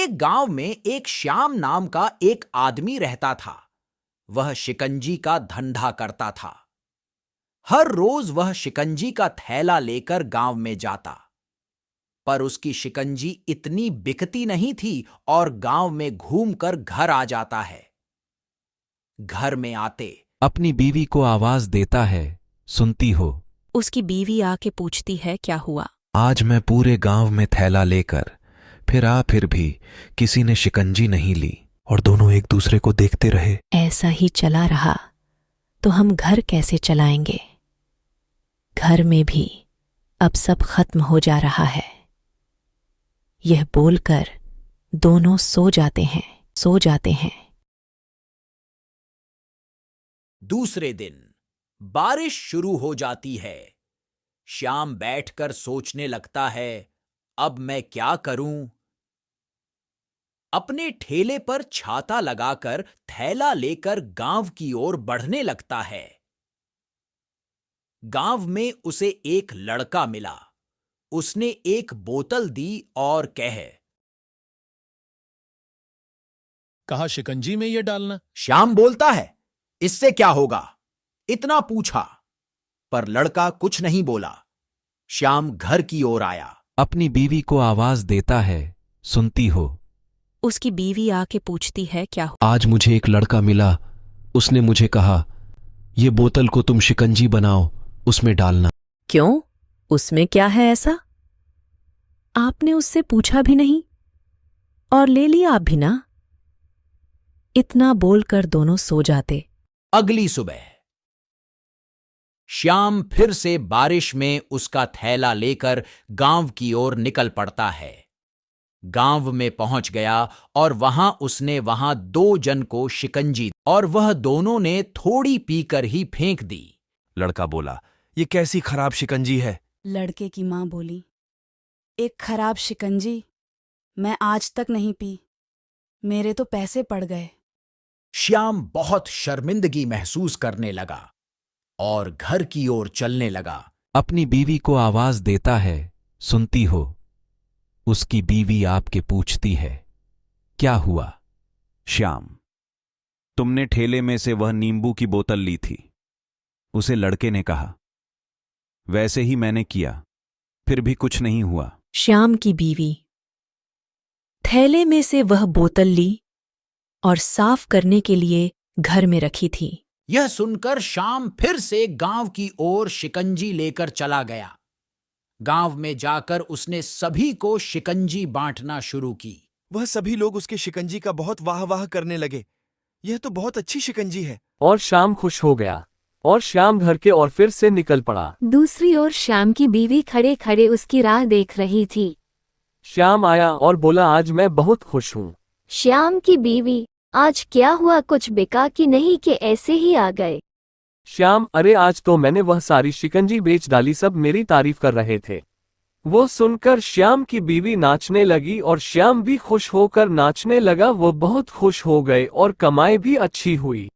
एक गांव में एक श्याम नाम का एक आदमी रहता था। वह शिकंजी का धंधा करता था। हर रोज वह शिकंजी का थैला लेकर गांव में जाता, पर उसकी शिकंजी इतनी बिकती नहीं थी और गांव में घूमकर घर आ जाता है। घर में आते अपनी बीवी को आवाज देता है, सुनती हो? उसकी बीवी आके पूछती है, क्या हुआ? आज मैं पूरे गांव में थैला लेकर फिर भी किसी ने शिकंजी नहीं ली और दोनों एक दूसरे को देखते रहे। ऐसा ही चला रहा तो हम घर कैसे चलाएंगे? घर में भी अब सब खत्म हो जा रहा है। यह बोलकर दोनों सो जाते हैं। दूसरे दिन बारिश शुरू हो जाती है। श्याम बैठकर सोचने लगता है, अब मैं क्या करूं? अपने ठेले पर छाता लगाकर थैला लेकर गांव की ओर बढ़ने लगता है। गांव में उसे एक लड़का मिला। उसने एक बोतल दी और कहा, शिकंजी में यह डालना। श्याम बोलता है, इससे क्या होगा? इतना पूछा, पर लड़का कुछ नहीं बोला। श्याम घर की ओर आया। अपनी बीवी को आवाज देता है, सुनती हो? उसकी बीवी आके पूछती है, क्या हुआ? आज मुझे एक लड़का मिला। उसने मुझे कहा, ये बोतल को तुम शिकंजी बनाओ, उसमें डालना। क्यों? उसमें क्या है ऐसा? आपने उससे पूछा भी नहीं और ले लिया आप भी ना। इतना बोलकर दोनों सो जाते। अगली सुबह श्याम फिर से बारिश में उसका थैला लेकर गांव की ओर निकल पड़ता है। गांव में पहुंच गया और उसने वहां 2 जन को शिकंजी और वह दोनों ने थोड़ी पीकर ही फेंक दी। लड़का बोला, ये कैसी खराब शिकंजी है? लड़के की मां बोली, एक खराब शिकंजी मैं आज तक नहीं पी, मेरे तो पैसे पड़ गए। श्याम बहुत शर्मिंदगी महसूस करने लगा और घर की ओर चलने लगा। अपनी बीवी को आवाज देता है, सुनती हो? उसकी बीवी आपके पूछती है, क्या हुआ? श्याम, तुमने ठेले में से वह नींबू की बोतल ली थी। उसे लड़के ने कहा, वैसे ही मैंने किया, फिर भी कुछ नहीं हुआ। श्याम की बीवी थैले में से वह बोतल ली और साफ करने के लिए घर में रखी थी। यह सुनकर श्याम फिर से गांव की ओर शिकंजी लेकर चला गया। गांव में जाकर उसने सभी को शिकंजी बांटना शुरू की। वह सभी लोग उसके शिकंजी का बहुत वाह वाह करने लगे। यह तो बहुत अच्छी शिकंजी है। और श्याम खुश हो गया और श्याम घर के ओर फिर से निकल पड़ा। दूसरी ओर श्याम की बीवी खड़े खड़े उसकी राह देख रही थी। श्याम आया और बोला, आज मैं बहुत खुश हूँ। श्याम की बीवी, आज क्या हुआ? कुछ बिका कि नहीं कि ऐसे ही आ गए? श्याम, अरे आज तो मैंने वह सारी शिकंजी बेच डाली, सब मेरी तारीफ कर रहे थे। वो सुनकर श्याम की बीवी नाचने लगी और श्याम भी खुश होकर नाचने लगा। वो बहुत खुश हो गए और कमाई भी अच्छी हुई।